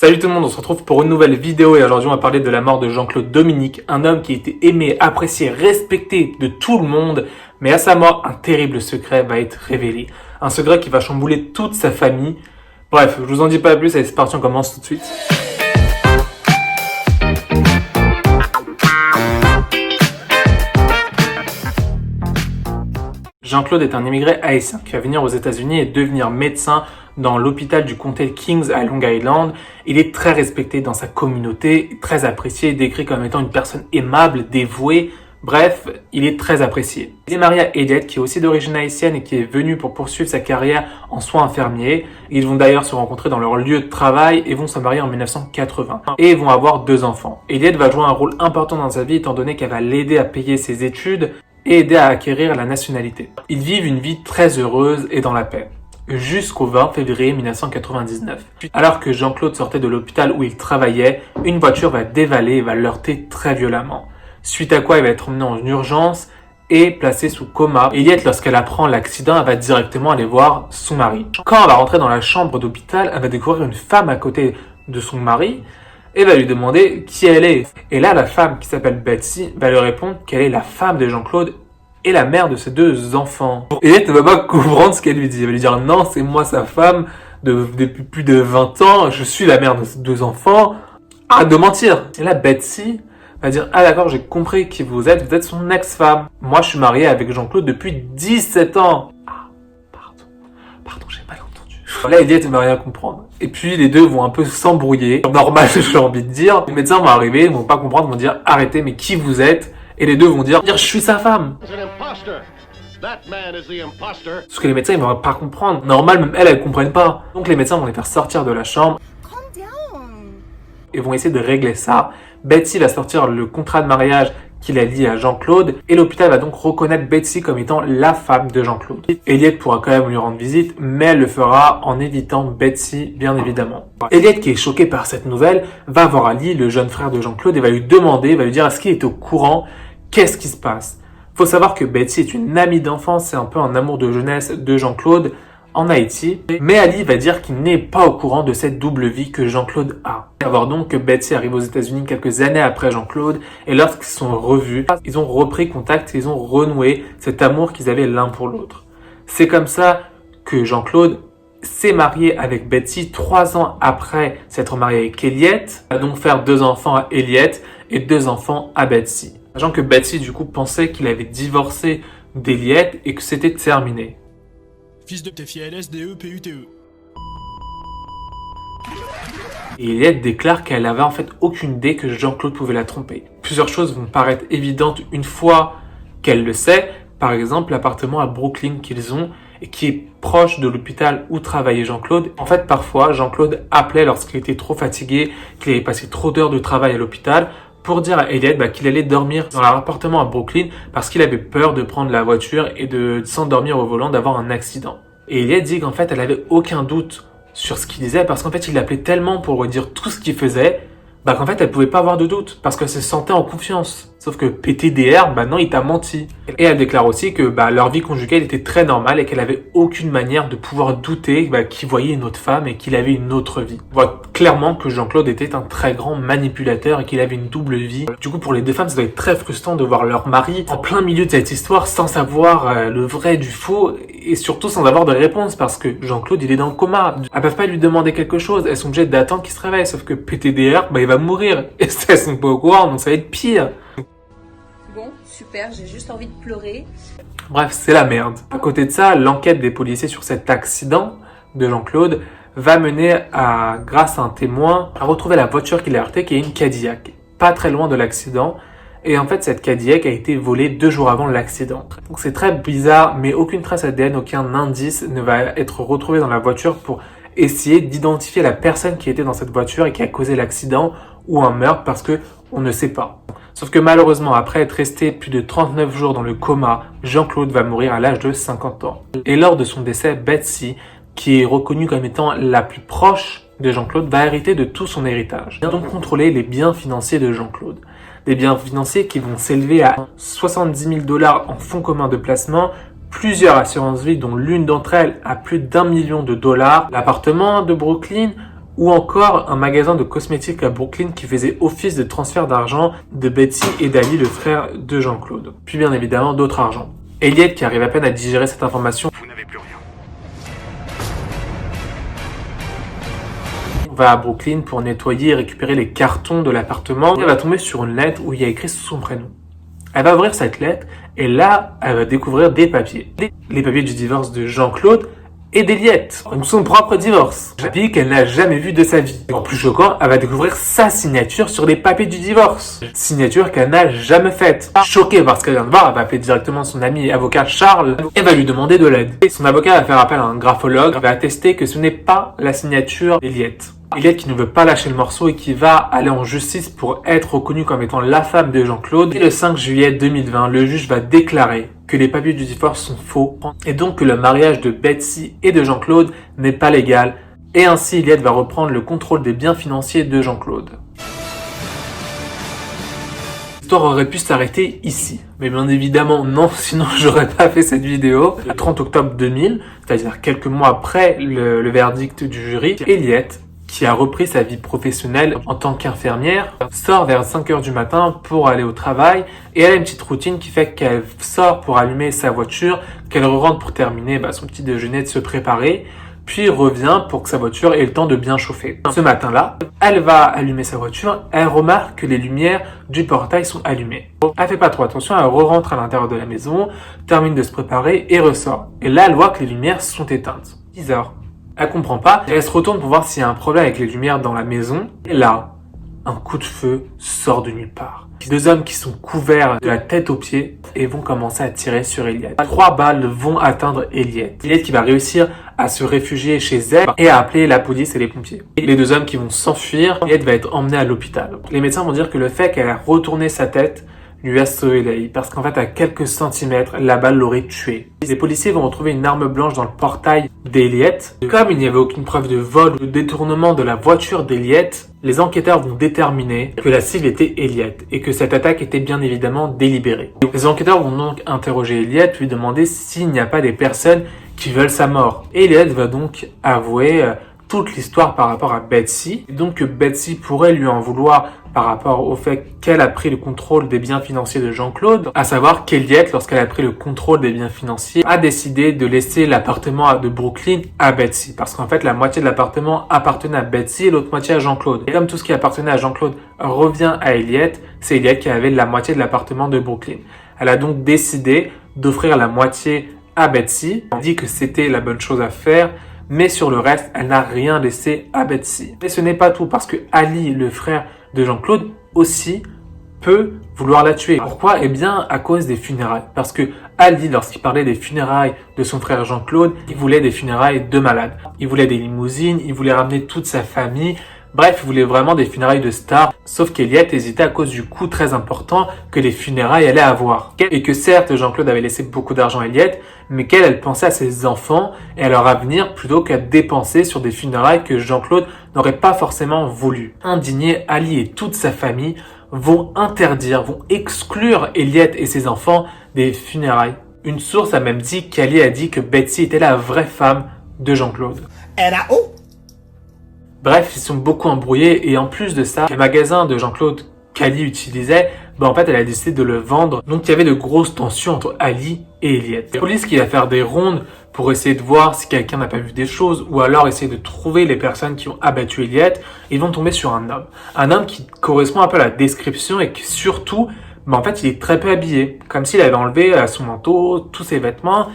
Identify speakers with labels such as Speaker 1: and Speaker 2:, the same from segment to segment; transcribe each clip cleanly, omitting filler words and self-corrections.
Speaker 1: Salut tout le monde, on se retrouve pour une nouvelle vidéo et aujourd'hui on va parler de la mort de Jean-Claude Dominique, un homme qui était aimé, apprécié, respecté de tout le monde, mais à sa mort, un terrible secret va être révélé. Un secret qui va chambouler toute sa famille. Bref, je vous en dis pas plus, allez c'est parti, on commence tout de suite. Jean-Claude est un immigré haïtien qui va venir aux États-Unis et devenir médecin dans l'hôpital du comté Kings à Long Island. Il est très respecté dans sa communauté, très apprécié, décrit comme étant une personne aimable, dévouée. Bref, il est très apprécié. Il est marié à Eliette, qui est aussi d'origine haïtienne et qui est venue pour poursuivre sa carrière en soins infirmiers. Ils vont d'ailleurs se rencontrer dans leur lieu de travail et vont se marier en 1980. Et ils vont avoir 2 enfants. Eliette va jouer un rôle important dans sa vie étant donné qu'elle va l'aider à payer ses études et aider à acquérir la nationalité. Ils vivent une vie très heureuse et dans la paix, jusqu'au 20 février 1999. Alors que Jean-Claude sortait de l'hôpital où il travaillait, une voiture va dévaler et va l'heurter très violemment. Suite à quoi il va être emmené en urgence et placé sous coma. Eliette, lorsqu'elle apprend l'accident, elle va directement aller voir son mari. Quand elle va rentrer dans la chambre d'hôpital, elle va découvrir une femme à côté de son mari et va lui demander qui elle est. Et là, la femme qui s'appelle Betsy va lui répondre qu'elle est la femme de Jean-Claude et la mère de ses 2 enfants. Eliette ne va pas comprendre ce qu'elle lui dit. Elle va lui dire non, c'est moi sa femme depuis plus de 20 ans, je suis la mère de ses 2 enfants. Arrête de mentir. Et là, Betsy va dire ah d'accord, j'ai compris qui vous êtes son ex-femme. Moi, je suis mariée avec Jean-Claude depuis 17 ans. Ah, pardon, j'ai mal entendu. Là, Eliette ne va rien comprendre. Et puis, les deux vont un peu s'embrouiller. Normal, j'ai envie de dire. Les médecins vont arriver, ils vont pas comprendre, ils vont dire arrêtez, mais qui vous êtes? Et les deux vont dire je suis sa femme. Parce que les médecins, ils vont pas comprendre. Normal, même elles comprennent pas. Donc, les médecins vont les faire sortir de la chambre. Et vont essayer de régler ça. Betsy va sortir le contrat de mariage qu'il a lié à Jean-Claude et l'hôpital va donc reconnaître Betsy comme étant la femme de Jean-Claude. Eliette pourra quand même lui rendre visite, mais elle le fera en évitant Betsy, bien évidemment. Eliette, qui est choquée par cette nouvelle, va voir Ali, le jeune frère de Jean-Claude, et va lui demander, va lui dire est-ce qu'il est au courant, qu'est-ce qui se passe. Faut savoir que Betsy est une amie d'enfance, c'est un peu un amour de jeunesse de Jean-Claude en Haïti, mais Ali va dire qu'il n'est pas au courant de cette double vie que Jean-Claude a. À voir donc que Betsy arrive aux États-Unis quelques années après Jean-Claude, et lorsqu'ils sont revus, ils ont repris contact, ils ont renoué cet amour qu'ils avaient l'un pour l'autre. C'est comme ça que Jean-Claude s'est marié avec Betsy 3 ans après s'être marié avec Eliette, va donc faire 2 enfants à Eliette et 2 enfants à Betsy. Sachant que Betsy du coup pensait qu'il avait divorcé d'Eliette et que c'était terminé.
Speaker 2: Fils de TFILSDE-PUTE.
Speaker 1: Et Eliette déclare qu'elle avait en fait aucune idée que Jean-Claude pouvait la tromper. Plusieurs choses vont paraître évidentes une fois qu'elle le sait. Par exemple, l'appartement à Brooklyn qu'ils ont et qui est proche de l'hôpital où travaillait Jean-Claude. En fait, parfois, Jean-Claude appelait lorsqu'il était trop fatigué, qu'il avait passé trop d'heures de travail à l'hôpital, pour dire à Eliette qu'il allait dormir dans leur appartement à Brooklyn parce qu'il avait peur de prendre la voiture et de s'endormir au volant, d'avoir un accident. Et Eliette dit qu'en fait, elle avait aucun doute sur ce qu'il disait parce qu'en fait, il l'appelait tellement pour lui dire tout ce qu'il faisait, qu'en fait, elle pouvait pas avoir de doute parce qu'elle se sentait en confiance. Sauf que PTDR, non, il t'a menti. Et elle déclare aussi que leur vie conjugale était très normale et qu'elle avait aucune manière de pouvoir douter qu'il voyait une autre femme et qu'il avait une autre vie. On voit clairement que Jean-Claude était un très grand manipulateur et qu'il avait une double vie. Du coup, pour les 2 femmes, ça doit être très frustrant de voir leur mari en plein milieu de cette histoire sans savoir le vrai du faux et surtout sans avoir de réponse parce que Jean-Claude, il est dans le coma. Elles peuvent pas lui demander quelque chose, elles sont obligées d'attendre qu'il se réveille. Sauf que PTDR, il va mourir. Et elles sont pas au courant, donc ça va être pire.
Speaker 3: Bon, super, j'ai juste envie de pleurer.
Speaker 1: Bref, c'est la merde. À côté de ça, l'enquête des policiers sur cet accident de Jean-Claude va mener grâce à un témoin, à retrouver la voiture qui l'a heurté, qui est une Cadillac, pas très loin de l'accident. Et en fait, cette Cadillac a été volée 2 jours avant l'accident. Donc c'est très bizarre, mais aucune trace ADN, aucun indice ne va être retrouvé dans la voiture pour essayer d'identifier la personne qui était dans cette voiture et qui a causé l'accident ou un meurtre parce que on ne sait pas. Sauf que malheureusement, après être resté plus de 39 jours dans le coma, Jean-Claude va mourir à l'âge de 50 ans. Et lors de son décès, Betsy, qui est reconnue comme étant la plus proche de Jean-Claude, va hériter de tout son héritage. Elle va donc contrôler les biens financiers de Jean-Claude. Des biens financiers qui vont s'élever à 70 000 $ en fonds communs de placement, plusieurs assurances vie dont l'une d'entre elles a plus d'1 million de $, l'appartement de Brooklyn ou encore un magasin de cosmétiques à Brooklyn qui faisait office de transfert d'argent de Betsy et d'Ali, le frère de Jean-Claude. Puis bien évidemment d'autres argents. Elliot, qui arrive à peine à digérer cette information,
Speaker 4: Vous n'avez plus rien.
Speaker 1: va à Brooklyn pour nettoyer et récupérer les cartons de l'appartement. Elle va tomber sur une lettre où il y a écrit son prénom. Elle va ouvrir cette lettre et là, elle va découvrir des papiers. Les papiers du divorce de Jean-Claude et d'Eliette. Donc son propre divorce. Un papier qu'elle n'a jamais vu de sa vie. Et en plus choquant, elle va découvrir sa signature sur les papiers du divorce. Signature qu'elle n'a jamais faite. Choquée par ce qu'elle vient de voir, elle va appeler directement son ami et avocat Charles et va lui demander de l'aide. Et son avocat va faire appel à un graphologue et va attester que ce n'est pas la signature d'Eliette. Eliette qui ne veut pas lâcher le morceau et qui va aller en justice pour être reconnue comme étant la femme de Jean-Claude. Et le 5 juillet 2020, le juge va déclarer que les papiers du divorce sont faux et donc que le mariage de Betsy et de Jean-Claude n'est pas légal. Et ainsi, Eliette va reprendre le contrôle des biens financiers de Jean-Claude. L'histoire aurait pu s'arrêter ici. Mais bien évidemment, non, sinon j'aurais pas fait cette vidéo. Le 30 octobre 2000, c'est-à-dire quelques mois après le verdict du jury, Eliette, qui a repris sa vie professionnelle en tant qu'infirmière, sort vers 5h du matin pour aller au travail et elle a une petite routine qui fait qu'elle sort pour allumer sa voiture, qu'elle rentre pour terminer son petit déjeuner, de se préparer, puis revient pour que sa voiture ait le temps de bien chauffer. Ce matin-là, elle va allumer sa voiture, elle remarque que les lumières du portail sont allumées. Elle fait pas trop attention, elle rentre à l'intérieur de la maison, termine de se préparer et ressort. Et là, elle voit que les lumières sont éteintes. Bizarre. Elle comprend pas, et elle se retourne pour voir s'il y a un problème avec les lumières dans la maison. Et là, un coup de feu sort de nulle part. Deux hommes qui sont couverts de la tête aux pieds et vont commencer à tirer sur Eliette. 3 balles vont atteindre Eliette. Eliette qui va réussir à se réfugier chez elle et à appeler la police et les pompiers. Et les 2 hommes qui vont s'enfuir, Eliette va être emmenée à l'hôpital. Les médecins vont dire que le fait qu'elle ait retourné sa tête lui a sauvé la vie, parce qu'en fait, à quelques centimètres, la balle l'aurait tué. Les policiers vont retrouver une arme blanche dans le portail d'Eliette. Comme il n'y avait aucune preuve de vol ou de détournement de la voiture d'Eliette, les enquêteurs vont déterminer que la cible était Eliette et que cette attaque était bien évidemment délibérée. Les enquêteurs vont donc interroger Eliette, lui demander s'il n'y a pas des personnes qui veulent sa mort. Et Eliette va donc avouer toute l'histoire par rapport à Betsy, et donc que Betsy pourrait lui en vouloir par rapport au fait qu'elle a pris le contrôle des biens financiers de Jean-Claude, à savoir qu'Eliette, lorsqu'elle a pris le contrôle des biens financiers, a décidé de laisser l'appartement de Brooklyn à Betsy, parce qu'en fait la moitié de l'appartement appartenait à Betsy et l'autre moitié à Jean-Claude. Et comme tout ce qui appartenait à Jean-Claude revient à Eliette, c'est Eliette qui avait la moitié de l'appartement de Brooklyn. Elle a donc décidé d'offrir la moitié à Betsy, elle dit que c'était la bonne chose à faire, mais sur le reste, elle n'a rien laissé à Betsy. Mais ce n'est pas tout, parce que Ali, le frère de Jean-Claude, aussi peut vouloir la tuer. Pourquoi? Eh bien, à cause des funérailles. Parce que Ali, lorsqu'il parlait des funérailles de son frère Jean-Claude, il voulait des funérailles de malade. Il voulait des limousines, il voulait ramener toute sa famille. Bref, il voulait vraiment des funérailles de stars. Sauf qu'Eliette hésitait à cause du coût très important que les funérailles allaient avoir. Et que certes, Jean-Claude avait laissé beaucoup d'argent à Eliette, mais elle pensait à ses enfants et à leur avenir plutôt qu'à dépenser sur des funérailles que Jean-Claude n'aurait pas forcément voulu. Indigné, Ali et toute sa famille vont exclure Eliette et ses enfants des funérailles. Une source a même dit qu'Ali a dit que Betsy était la vraie femme de Jean-Claude. Bref, ils sont beaucoup embrouillés et en plus de ça, le magasin de Jean-Claude qu'Ali utilisait, en fait, elle a décidé de le vendre. Donc, il y avait de grosses tensions entre Ali et Eliette. La police qui va faire des rondes pour essayer de voir si quelqu'un n'a pas vu des choses ou alors essayer de trouver les personnes qui ont abattu Eliette. Ils vont tomber sur un homme. Un homme qui correspond un peu à la description et qui surtout, en fait, il est très peu habillé. Comme s'il avait enlevé son manteau, tous ses vêtements.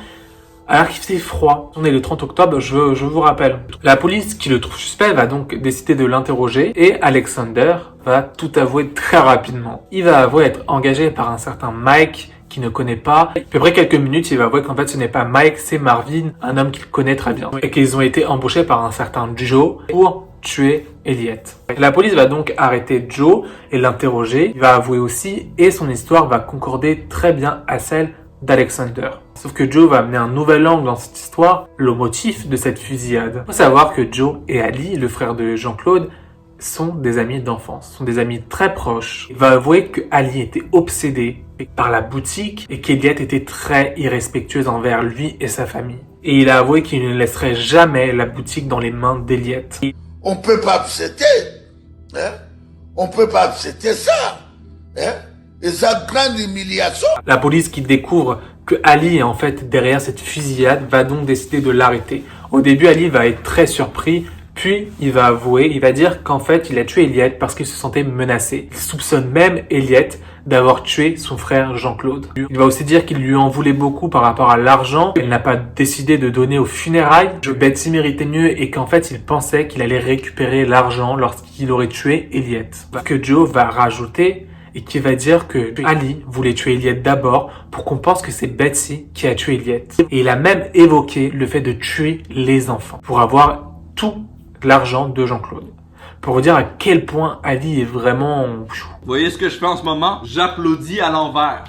Speaker 1: Alors qu'il faisait froid. On est le 30 octobre, je vous rappelle. La police qui le trouve suspect va donc décider de l'interroger et Alexander va tout avouer très rapidement. Il va avouer être engagé par un certain Mike qu'il ne connaît pas. Puis après quelques minutes, il va avouer qu'en fait ce n'est pas Mike, c'est Marvin, un homme qu'il connaît très bien. Et qu'ils ont été embauchés par un certain Joe pour tuer Eliette. La police va donc arrêter Joe et l'interroger. Il va avouer aussi et son histoire va concorder très bien à celle d'Alexander. Sauf que Joe va amener un nouvel angle dans cette histoire, le motif de cette fusillade. Il faut savoir que Joe et Ali, le frère de Jean-Claude, sont des amis d'enfance, sont des amis très proches. Il va avouer que Ali était obsédé par la boutique et qu'Eliette était très irrespectueuse envers lui et sa famille. Et il a avoué qu'il ne laisserait jamais la boutique dans les mains d'Eliette.
Speaker 4: On peut pas accepter. Hein? On peut pas accepter ça. Hein? Et ça, grande humiliation.
Speaker 1: La police qui découvre que Ali est en fait derrière cette fusillade va donc décider de l'arrêter. Au début, Ali va être très surpris, puis il va avouer, il va dire qu'en fait il a tué Elliot parce qu'il se sentait menacé. Il soupçonne même Elliot d'avoir tué son frère Jean-Claude. Il va aussi dire qu'il lui en voulait beaucoup par rapport à l'argent qu'il n'a pas décidé de donner aux funérailles, que Betsy méritait mieux et qu'en fait il pensait qu'il allait récupérer l'argent lorsqu'il aurait tué Elliot. Que Joe va rajouter et qui va dire que Ali voulait tuer Elliot d'abord pour qu'on pense que c'est Betsy qui a tué Elliot. Et il a même évoqué le fait de tuer les enfants pour avoir tout l'argent de Jean-Claude. Pour vous dire à quel point Ali est vraiment...
Speaker 5: Vous voyez ce que je fais en ce moment? J'applaudis à l'envers.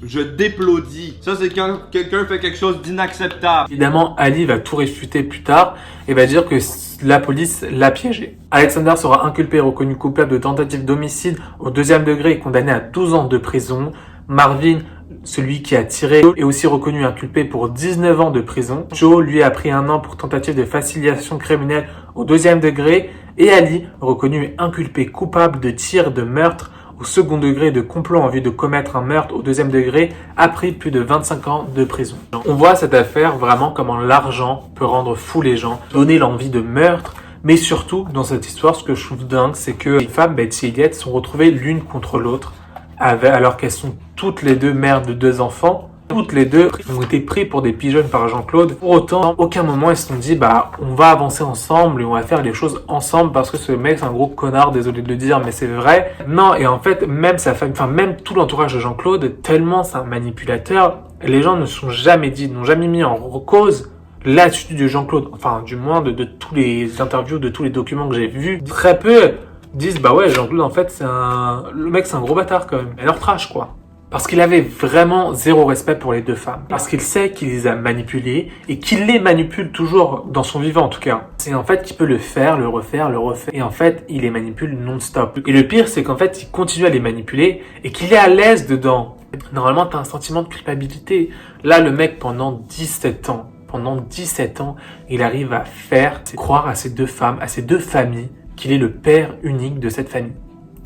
Speaker 5: Je déplaudis. Ça, c'est quand quelqu'un fait quelque chose d'inacceptable.
Speaker 1: Évidemment, Ali va tout réfuter plus tard et va dire que la police l'a piégé. Alexander sera inculpé et reconnu coupable de tentative d'homicide au 2e degré et condamné à 12 ans de prison. Marvin, celui qui a tiré, est aussi reconnu inculpé pour 19 ans de prison. Joe, lui, a pris 1 an pour tentative de facilitation criminelle au 2e degré. Et Ali, reconnu inculpé coupable de tir de meurtre au 2e degré de complot en vue de commettre un meurtre au 2e degré, a pris plus de 25 ans de prison. On voit cette affaire vraiment comment l'argent peut rendre fou les gens, donner l'envie de meurtre, mais surtout, dans cette histoire, ce que je trouve dingue, c'est que les femmes, Betsy et Elliot, sont retrouvées l'une contre l'autre, alors qu'elles sont toutes les deux mères de 2 enfants. Toutes les deux ont été pris pour des pigeonnes par Jean-Claude. Pour autant, à aucun moment ils se sont dit on va avancer ensemble et on va faire les choses ensemble parce que ce mec c'est un gros connard, désolé de le dire mais c'est vrai. Non, et en fait même sa famille, même tout l'entourage de Jean-Claude, tellement c'est un manipulateur, les gens ne sont jamais dit, n'ont jamais mis en cause l'attitude de Jean-Claude. Enfin du moins de tous les interviews, de tous les documents que j'ai vus, très peu disent ouais Jean-Claude en fait le mec c'est un gros bâtard quand même. Et leur trash quoi. Parce qu'il avait vraiment zéro respect pour les 2 femmes. Parce qu'il sait qu'il les a manipulées et qu'il les manipule toujours dans son vivant en tout cas. C'est en fait qu'il peut le faire, le refaire, le refaire. Et en fait, il les manipule non-stop. Et le pire, c'est qu'en fait, il continue à les manipuler et qu'il est à l'aise dedans. Normalement, t'as un sentiment de culpabilité. Là, le mec, pendant 17 ans, il arrive à faire croire à ces 2 femmes, à ces 2 familles, qu'il est le père unique de cette famille.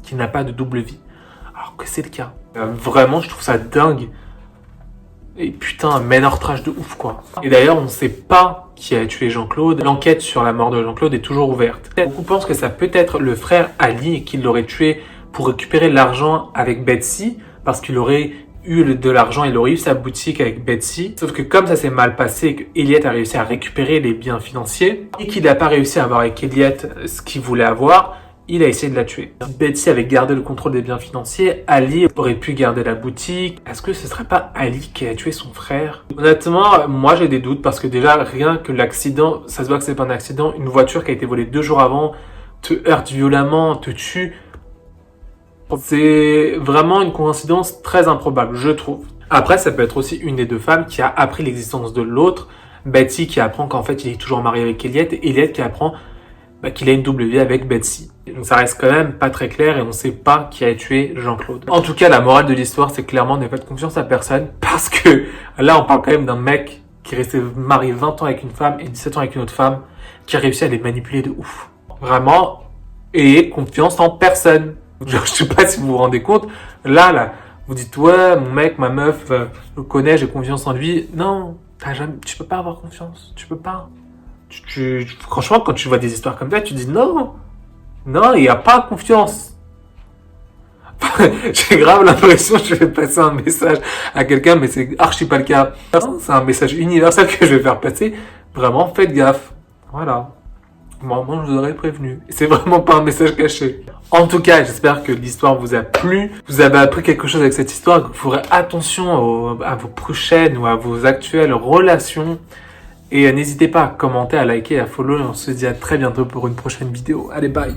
Speaker 1: Qu'il n'a pas de double vie. Alors que c'est le cas. Vraiment, je trouve ça dingue. Et putain, un ménortrage de ouf, quoi. Et d'ailleurs, on ne sait pas qui a tué Jean-Claude. L'enquête sur la mort de Jean-Claude est toujours ouverte. Beaucoup pensent que ça peut être le frère Ali et qu'il l'aurait tué pour récupérer l'argent avec Betsy, parce qu'il aurait eu de l'argent, il aurait eu sa boutique avec Betsy. Sauf que comme ça s'est mal passé et que Elliot a réussi à récupérer les biens financiers, et qu'il n'a pas réussi à avoir avec Elliot ce qu'il voulait avoir, il a essayé de la tuer. Si Betsy avait gardé le contrôle des biens financiers, Ali aurait pu garder la boutique. Est-ce que ce serait pas Ali qui a tué son frère? Honnêtement, moi j'ai des doutes parce que déjà, rien que l'accident, ça se voit que c'est pas un accident, une voiture qui a été volée 2 jours avant te heurte violemment, te tue. C'est vraiment une coïncidence très improbable, je trouve. Après, ça peut être aussi une des 2 femmes qui a appris l'existence de l'autre. Betsy qui apprend qu'en fait il est toujours marié avec Elliot et Elliot qui apprend qu'il a une double vie avec Betsy. Donc ça reste quand même pas très clair et on sait pas qui a tué Jean-Claude. En tout cas, la morale de l'histoire, c'est clairement ne faites confiance à personne parce que là, on parle quand même d'un mec qui est resté marié 20 ans avec une femme et 17 ans avec une autre femme qui a réussi à les manipuler de ouf. Vraiment, ayez confiance en personne. Je sais pas si vous vous rendez compte. Là, vous dites ouais, mon mec, ma meuf, je le connais, j'ai confiance en lui. Non, tu peux pas avoir confiance. Tu peux pas. Franchement, quand tu vois des histoires comme ça, tu dis non, il n'y a pas confiance. J'ai grave l'impression que je vais passer un message à quelqu'un, mais c'est archi pas le cas. C'est un message universel que je vais faire passer. Vraiment, faites gaffe. Voilà. Moi, je vous aurais prévenu. C'est vraiment pas un message caché. En tout cas, j'espère que l'histoire vous a plu. Vous avez appris quelque chose avec cette histoire, que vous ferez attention à vos prochaines ou à vos actuelles relations. Et n'hésitez pas à commenter, à liker, à follow. Et on se dit à très bientôt pour une prochaine vidéo. Allez, bye!